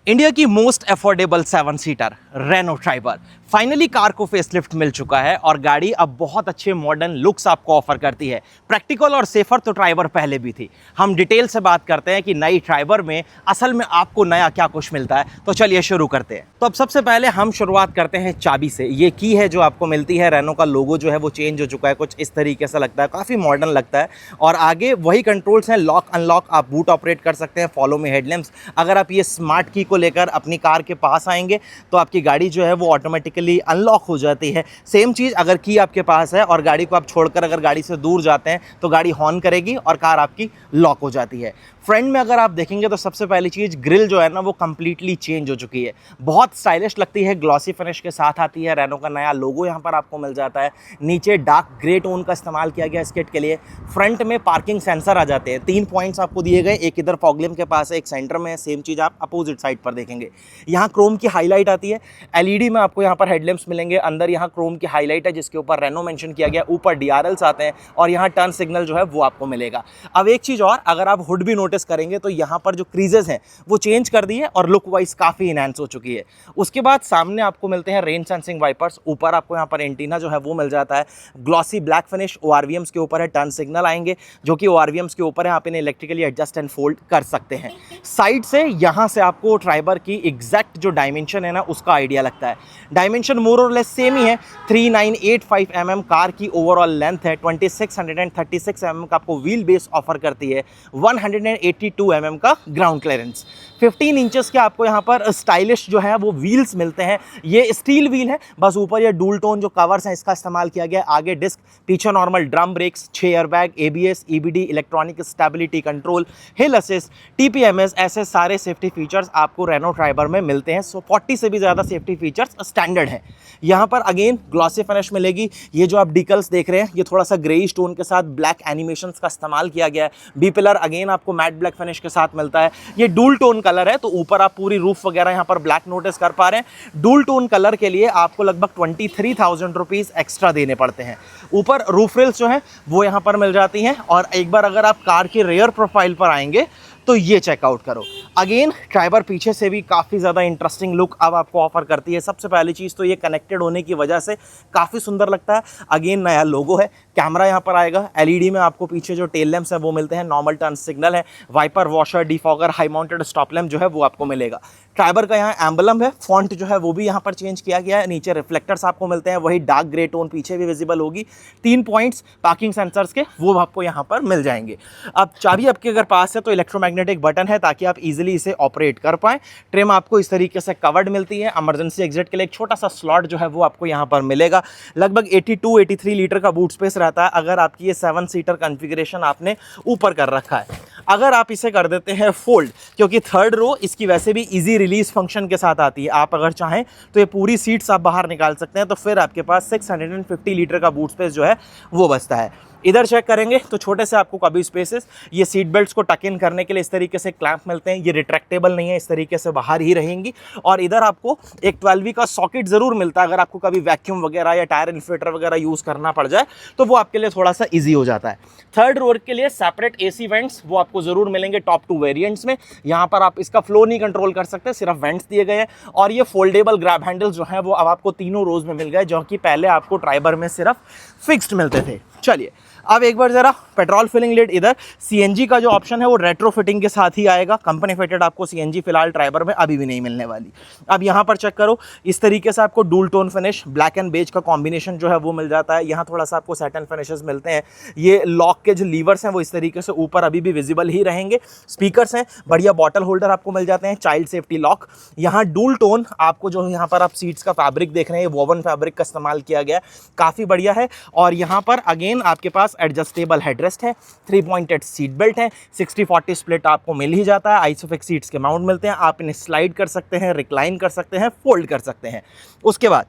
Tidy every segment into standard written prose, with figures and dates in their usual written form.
India की most affordable 7 seater Renault Triber finally car को facelift मिल चुका है और गाड़ी अब बहुत अच्छे मॉडर्न लुक्स आपको ऑफर करती है। प्रैक्टिकल और सेफर तो ट्राइबर पहले भी थी। हम डिटेल से बात करते हैं कि नई ट्राइबर में असल में आपको नया क्या कुछ मिलता है। तो चलिए शुरू करते हैं। तो अब सबसे पहले हम शुरुआत करते हैं चाबी से। ये की है जो आपको मिलती है। रेनो का लोगो जो है वो चेंज हो चुका है, कुछ इस तरीके से लगता है, काफ़ी मॉडर्न लगता है। और आगे वही कंट्रोल्स हैं, लॉक अनलॉक, आप बूट ऑपरेट कर सकते हैं, फॉलो मी हेडलैम्प्स। अगर आप ये स्मार्ट की को लेकर अपनी कार के पास आएंगे तो आपकी गाड़ी जो है वो ऑटोमेटिकली अनलॉक हो जाती है। सेम चीज़ अगर की आपके पास है और गाड़ी को आप छोड़कर अगर गाड़ी से दूर जाते हैं तो गाड़ी हॉर्न करेगी और कार आपकी लॉक हो जाती है। फ्रंट में अगर आप देखेंगे तो सबसे पहली चीज़ ग्रिल जो है ना वो कंप्लीटली चेंज हो चुकी है, बहुत स्टाइलिश लगती है, ग्लॉसी फिनिश के साथ आती है। रेनो का नया लोगो यहाँ पर आपको मिल जाता है। नीचे डार्क ग्रे टोन का इस्तेमाल किया गया स्किट के लिए। फ्रंट में पार्किंग सेंसर आ जाते हैं, 3 पॉइंट्स आपको दिए गए, एक इधर फॉग लैम्प के पास है, एक सेंटर में है। सेम चीज़ आप अपोजिट साइड पर देखेंगे। यहाँ क्रोम की हाईलाइट आती है, एलईडी में आपको यहाँ पर हेडलैम्प्स मिलेंगे। अंदर यहाँ क्रोम की हाईलाइट है जिसके ऊपर रेनो मेंशन किया गया। ऊपर डीआरएल्स आते हैं और यहाँ टर्न सिग्नल जो है वो आपको मिलेगा। अब एक चीज़ और, अगर आप हुड भी नोटिस करेंगे तो यहाँ पर जो क्रीजेस हैं वो चेंज कर दी है और लुक वाइज काफ़ी इनहैंस हो चुकी है। उसके बाद सामने आपको मिलते हैं रेन सेंसिंग वाइपर्स। ऊपर आपको यहाँ पर एंटीना जो है वो मिल जाता है। ग्लॉसी ब्लैक फिनिश ओआरवीएम्स के ऊपर है। टर्न सिग्नल आएंगे जो कि ओआरवीएम्स के ऊपर है, आप इन्हें इलेक्ट्रिकली एडजस्ट एंड फोल्ड कर सकते हैं। साइड से यहाँ से आपको ट्राइबर की एग्जैक्ट जो डायमेंशन है ना उसका आइडिया लगता है। डायमेंशन मोर और लेस सेम ही है। 3985 mm कार की ओवरऑल लेंथ है। 2636 mm का आपको व्हील बेस ऑफर करती है। 182 mm का ग्राउंड क्लियरेंस। 15 इंचेस के आपको यहाँ पर स्टाइलिश जो है वो व्हील्स मिलते हैं। ये स्टील व्हील है, बस ऊपर ये डुअल टोन जो कवर्स हैं इसका इस्तेमाल किया गया है। आगे डिस्क, पीछे normal drum brakes, 6 airbag, ABS, EBD, electronic stability control, हिल असिस्ट, टीपीएमएस, ऐसे सारे सेफ्टी फीचर्स आपको रेनो ट्राइबर में मिलते हैं। 40 से भी ज़्यादा सेफ्टी फीचर्स स्टैंडर्ड हैं। यहाँ पर अगेन ग्लॉसी फिनिश मिलेगी। ये जो आप डिकल्स देख रहे हैं ये थोड़ा सा ग्रेइश टोन के साथ ब्लैक एनिमेशंस का इस्तेमाल किया गया है। बी पिलर अगेन आपको मैट ब्लैक फिनिश के साथ मिलता है। ये डुअल टोन कलर है तो ऊपर आप पूरी रूफ वगैरह यहाँ पर ब्लैक नोटिस कर पा रहे हैं। डुअल टोन कलर के लिए आपको लगभग 23,000 रुपीज़ एक्स्ट्रा देने पड़ते हैं। ऊपर रूफ रेल्स जो है वो यहाँ पर मिल जाती हैं। और एक बार अगर आप कार के रेयर प्रोफाइल पर आएंगे तो ये चेकआउट करो। अगेन ट्राइबर पीछे से भी काफ़ी ज़्यादा इंटरेस्टिंग लुक अब आपको ऑफर करती है। सबसे पहली चीज़ तो ये कनेक्टेड होने की वजह से काफ़ी सुंदर लगता है। अगेन नया लोगो है, कैमरा यहाँ पर आएगा। एलईडी में आपको पीछे जो टेल लैंप्स हैं वो मिलते हैं, नॉर्मल टर्न सिग्नल है, wiper, washer, defogger, high mounted stop lamp जो है वो आपको मिलेगा। ट्राइबर का यहाँ एम्बलम है, फॉन्ट जो है वो भी यहाँ पर चेंज किया गया है। नीचे रिफ्लेक्टर्स आपको मिलते हैं, वही डार्क ग्रे टोन पीछे भी विजिबल होगी। 3 पॉइंट्स पार्किंग सेंसर्स के वो आपको यहाँ पर मिल जाएंगे। अब चाबी आपके अगर पास है तो इलेक्ट्रोमैग्नेटिक बटन है ताकि आप इजीली इसे ऑपरेट कर पाएं। ट्रिम आपको इस तरीके से कवर्ड मिलती है। इमरजेंसी एग्जिट के लिए एक छोटा सा स्लॉट जो है वो आपको यहाँ पर मिलेगा। लगभग 82-83 लीटर का बूट स्पेस रहता है अगर आपकी ये 7 सीटर कॉन्फ़िगरेशन आपने ऊपर कर रखा है। अगर आप इसे कर देते हैं फोल्ड, क्योंकि थर्ड रो इसकी वैसे भी इजी रिलीज फंक्शन के साथ आती है, आप अगर चाहें तो ये पूरी सीट्स आप बाहर निकाल सकते हैं, तो फिर आपके पास 650 लीटर का बूट स्पेस जो है वो बचता है। इधर चेक करेंगे तो छोटे से आपको कभी स्पेसेस, ये सीट बेल्ट्स को टक इन करने के लिए इस तरीके से क्लैंप मिलते हैं। ये रिट्रैक्टेबल नहीं है, इस तरीके से बाहर ही रहेंगी। और इधर आपको एक 12V का सॉकेट ज़रूर मिलता है, अगर आपको कभी वैक्यूम वगैरह या टायर इन्फ्लेटर वगैरह यूज़ करना पड़ जाए तो वो आपके लिए थोड़ा सा ईजी हो जाता है। थर्ड रोर के लिए सेपरेट AC वेंट्स वो आपको ज़रूर मिलेंगे टॉप 2 वेरिएंट्स में। यहाँ पर आप इसका फ्लो नहीं कंट्रोल कर सकते, सिर्फ वेंट्स दिए गए हैं। और ये फोल्डेबल ग्रैब हैंडल्स जो हैं वो अब आपको तीनों रोज में मिल गए, जो कि पहले आपको ट्राइबर में सिर्फ फिक्स्ड मिलते थे। चलिए अब एक बार जरा पेट्रोल फिलिंग लिड, इधर CNG का जो ऑप्शन है वो रेट्रो फिटिंग के साथ ही आएगा। कंपनी फिटेड आपको CNG फिलहाल ट्राइबर में अभी भी नहीं मिलने वाली। अब यहाँ पर चेक करो, इस तरीके से आपको dual tone finish, black and beige का कॉम्बिनेशन जो है वो मिल जाता है। यहाँ थोड़ा सा आपको सैटिन फिनिशेस मिलते हैं। ये लॉक के जो लीवर्स हैं वो इस तरीके से ऊपर अभी भी विजिबल ही रहेंगे। स्पीकर्स हैं, बढ़िया बॉटल होल्डर आपको मिल जाते हैं, चाइल्ड सेफ्टी लॉक। यहाँ डुअल टोन आपको जो यहाँ पर आप सीट्स का फैब्रिक देख रहे हैं, वोवन फैब्रिक का इस्तेमाल किया गया है, काफ़ी बढ़िया है। और यहाँ पर अगेन आपके पास एडजस्टेबल हेडरेस्ट है, 3 पॉइंटेड सीट बेल्ट है, 60-40 स्प्लिट आपको मिल ही जाता है। आइसोफिक्स सीट्स के माउंट मिलते हैं, आप इन्हें स्लाइड कर सकते हैं, रिक्लाइन कर सकते हैं, फोल्ड कर सकते हैं। उसके बाद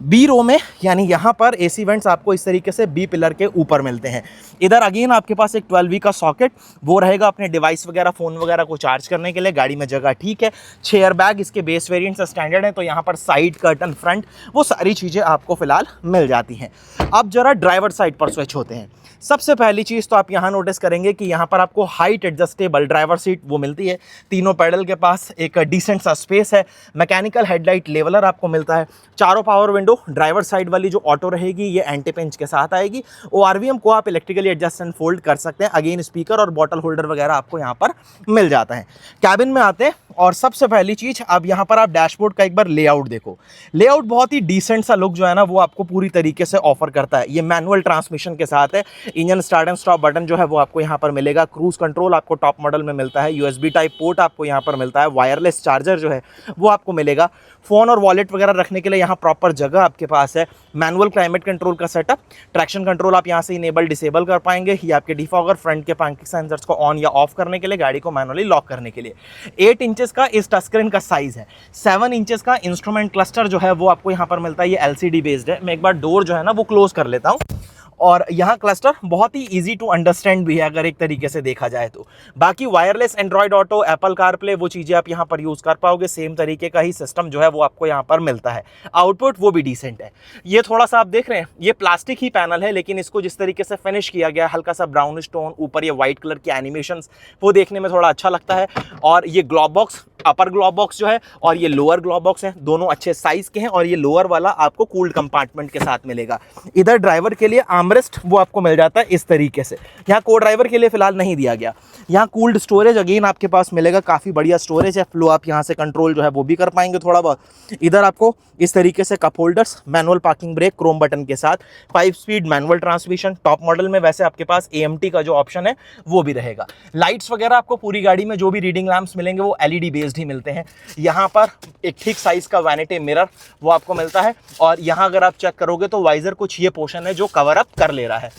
बी रो में, यानी यहाँ पर एसी वेंट्स आपको इस तरीके से बी पिलर के ऊपर मिलते हैं। इधर अगेन आपके पास एक 12V का सॉकेट, वो रहेगा अपने डिवाइस वगैरह, फ़ोन वगैरह को चार्ज करने के लिए। गाड़ी में जगह ठीक है। 6 एयर बैग इसके बेस वेरिएंट से स्टैंडर्ड है, तो यहाँ पर साइड कर्टन, फ्रंट, वो सारी चीज़ें आपको फिलहाल मिल जाती हैं। अब जरा ड्राइवर साइड पर स्विच होते हैं। सबसे पहली चीज़ तो आप यहाँ नोटिस करेंगे कि यहाँ पर आपको हाइट एडजस्टेबल ड्राइवर सीट वो मिलती है। तीनों पैडल के पास एक डिसेंट सा स्पेस है। मैकेनिकल हेडलाइट लेवलर आपको मिलता है। चारों पावर विंडो, ड्राइवर साइड वाली जो ऑटो रहेगी ये एंटी पिंच के साथ आएगी। ORVM को आप इलेक्ट्रिकली एडजस्ट एंड फोल्ड कर सकते हैं। अगेन स्पीकर और बॉटल होल्डर वगैरह आपको यहाँ पर मिल जाता है। कैबिन में आते हैं और सबसे पहली चीज़, अब यहाँ पर आप डैशबोर्ड का एक बार लेआउट देखो। लेआउट बहुत ही डिसेंट सा लुक जो है ना वो आपको पूरी तरीके से ऑफर करता है। ये मैनुअल ट्रांसमिशन के साथ है। Engine start and stop button जो है वो आपको यहाँ पर मिलेगा। क्रूज कंट्रोल आपको टॉप मॉडल में मिलता है। USB टाइप पोर्ट आपको यहाँ पर मिलता है। वायरलेस चार्जर जो है वो आपको मिलेगा। फ़ोन और वॉलेट वगैरह रखने के लिए यहाँ प्रॉपर जगह आपके पास है। मैनुअल क्लाइमेट कंट्रोल का सेटअप, ट्रैक्शन कंट्रोल आप यहाँ से इनेबल डिसेबल कर पाएंगे। ये आपके डिफॉगर, फ्रंट के पार्किंग सेंसर्स को ऑन या ऑफ करने के लिए, गाड़ी को मैनुअली लॉक करने के लिए। 8 इंचेस का इस टच स्क्रीन का साइज़ है। 7 इंचेस का इंस्ट्रूमेंट क्लस्टर जो है वो आपको यहाँ पर मिलता है। ये LCD बेस्ड है। मैं एक बार डोर जो है ना वो क्लोज कर लेता हूँ। और यहाँ क्लस्टर बहुत ही इजी टू अंडरस्टैंड भी है अगर एक तरीके से देखा जाए तो। बाकी wireless Android auto, Apple CarPlay, वो चीज़ें आप यहाँ पर यूज़ कर पाओगे। सेम तरीके का ही सिस्टम जो है वो आपको यहाँ पर मिलता है। आउटपुट वो भी डिसेंट है। ये थोड़ा सा आप देख रहे हैं, ये प्लास्टिक ही पैनल है, लेकिन इसको जिस तरीके से फिनिश किया गया, हल्का सा ब्राउनिश टोन, ऊपर ये वाइट कलर की एनिमेशंस, वो देखने में थोड़ा अच्छा लगता है। और ये ग्लोब बॉक्स, अपर ग्लोब बॉक्स जो है और ये लोअर ग्लोब बॉक्स है, दोनों अच्छे साइज के हैं। और ये लोअर वाला आपको कूल्ड कंपार्टमेंट के साथ मिलेगा। इधर ड्राइवर के लिए आर्मरेस्ट वो आपको मिल जाता है इस तरीके से। यहाँ को ड्राइवर के लिए फिलहाल नहीं दिया गया। यहाँ कूल्ड स्टोरेज अगेन आपके पास मिलेगा। काफ़ी बढ़िया स्टोरेज है। फ्लो आप यहाँ से कंट्रोल जो है वो भी कर पाएंगे थोड़ा बहुत। इधर आपको इस तरीके से cup holders, manual parking brake Chrome button के साथ, 5 speed manual transmission. Top model में वैसे आपके पास AMT का जो ऑप्शन है वो भी रहेगा। लाइट्स वगैरह आपको पूरी गाड़ी में जो भी रीडिंग लैंप्स मिलेंगे वो LED बेस्ड ही मिलते हैं। यहाँ पर एक ठीक साइज का वैनिटी मिरर वो आपको मिलता है। और यहाँ अगर आप चेक करोगे तो वाइजर कुछ ये पोर्शन है जो कवर अप कर ले रहा है।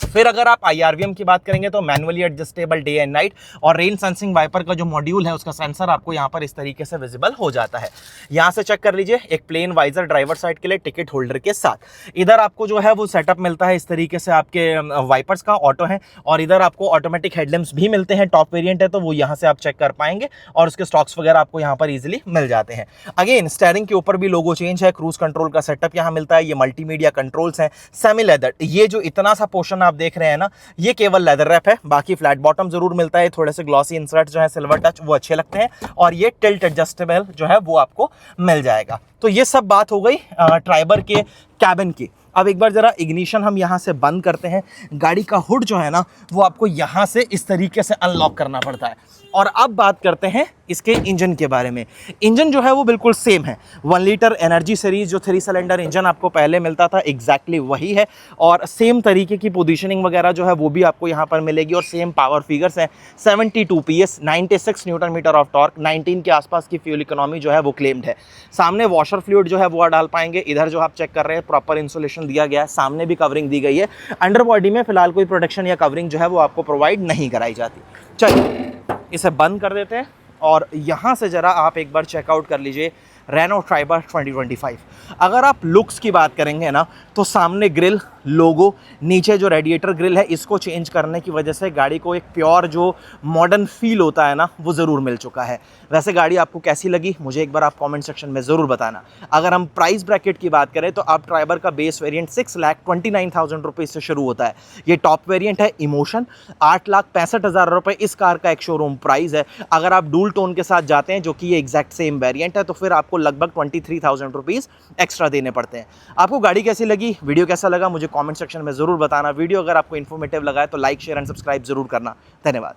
फिर अगर आप IRVM की बात करेंगे तो manually adjustable day and night, और रेन सेंसिंग वाइपर का जो मॉड्यूल है उसका सेंसर आपको यहाँ पर इस तरीके से विजिबल हो जाता है। यहाँ से चेक कर लीजिए, एक प्लेन वाइजर ड्राइवर साइड के लिए टिकट होल्डर के साथ। इधर आपको जो है वो सेटअप मिलता है इस तरीके से, आपके वाइपर्स का ऑटो है। और इधर आपको ऑटोमेटिक हेडलैम्प्स भी मिलते हैं। टॉप वेरिएंट है तो वो यहाँ से आप चेक कर पाएंगे, और उसके स्टॉक्स वगैरह आपको यहाँ पर इजीली मिल जाते हैं। अगेन स्टीयरिंग के ऊपर भी लोगो चेंज है। क्रूज कंट्रोल का सेटअप यहाँ मिलता है। ये मल्टीमीडिया कंट्रोल्स हैं। सेमी लेदर, ये जो इतना सा पोर्शन आप देख रहे हैं ना, ये केवल लेदर रैप है। बाकी फ्लैट बॉटम जरूर मिलता है। थोड़े से ग्लॉसी इंसर्ट जो है सिल्वर टच वो अच्छे लगते हैं। और ये टिल्ट एडजस्टेबल जो है वो आपको मिल जाएगा। तो ये सब बात हो गई ट्राइबर के कैबिन की। अब एक बार जरा इग्निशन हम यहाँ से बंद करते हैं। गाड़ी का हुड जो है ना वो आपको यहाँ से इस तरीके से अनलॉक करना पड़ता है। और अब बात करते हैं इसके इंजन के बारे में। इंजन जो है वो बिल्कुल सेम है। 1 लीटर एनर्जी सीरीज जो 3 सिलेंडर इंजन आपको पहले मिलता था एग्जैक्टली वही है। और सेम तरीके की पोजीशनिंग वगैरह जो है वो भी आपको यहाँ पर मिलेगी। और सेम पावर फिगर्स हैं। 72 PS, 96 newton metre of torque, 19 के आसपास की फ्यूल इकोनॉमी जो है वो क्लेम्ड है। सामने वॉशर फ्लूइड जो है वो डाल पाएंगे। इधर जो आप चेक कर रहे हैं प्रॉपर इंसुलेशन दिया गया है। सामने भी कवरिंग दी गई है। अंडर बॉडी में फिलहाल कोई प्रोटेक्शन या कवरिंग जो है वो आपको प्रोवाइड नहीं कराई जाती। चलिए इसे बंद कर देते हैं और यहाँ से ज़रा आप एक बार चेकआउट कर लीजिए रेनो ट्राइबर 2025। अगर आप लुक्स की बात करेंगे ना तो सामने ग्रिल, लोगो, नीचे जो रेडिएटर ग्रिल है इसको चेंज करने की वजह से गाड़ी को एक प्योर जो मॉडर्न फील होता है ना वो ज़रूर मिल चुका है। वैसे गाड़ी आपको कैसी लगी मुझे एक बार आप कमेंट सेक्शन में ज़रूर बताना। अगर हम प्राइस ब्रैकेट की बात करें तो अब ट्राइबर का बेस वेरिएंट 6,29,000 रुपये से शुरू होता है। ये टॉप वेरिएंट है इमोशन, 8,65,000 रुपये इस कार का एक शोरूम प्राइस है। अगर आप डूल टोन के साथ जाते हैं जो कि ये एग्जैक्ट सेम वेरिएंट है तो फिर आपको लगभग 23,000 रुपीज़ एक्स्ट्रा देने पड़ते हैं। आपको गाड़ी कैसी लगी, वीडियो कैसा लगा मुझे कमेंट सेक्शन में ज़रूर बताना। वीडियो अगर आपको इन्फॉर्मेटिव लगा है तो लाइक, शेयर एंड सब्सक्राइब ज़रूर करना। धन्यवाद।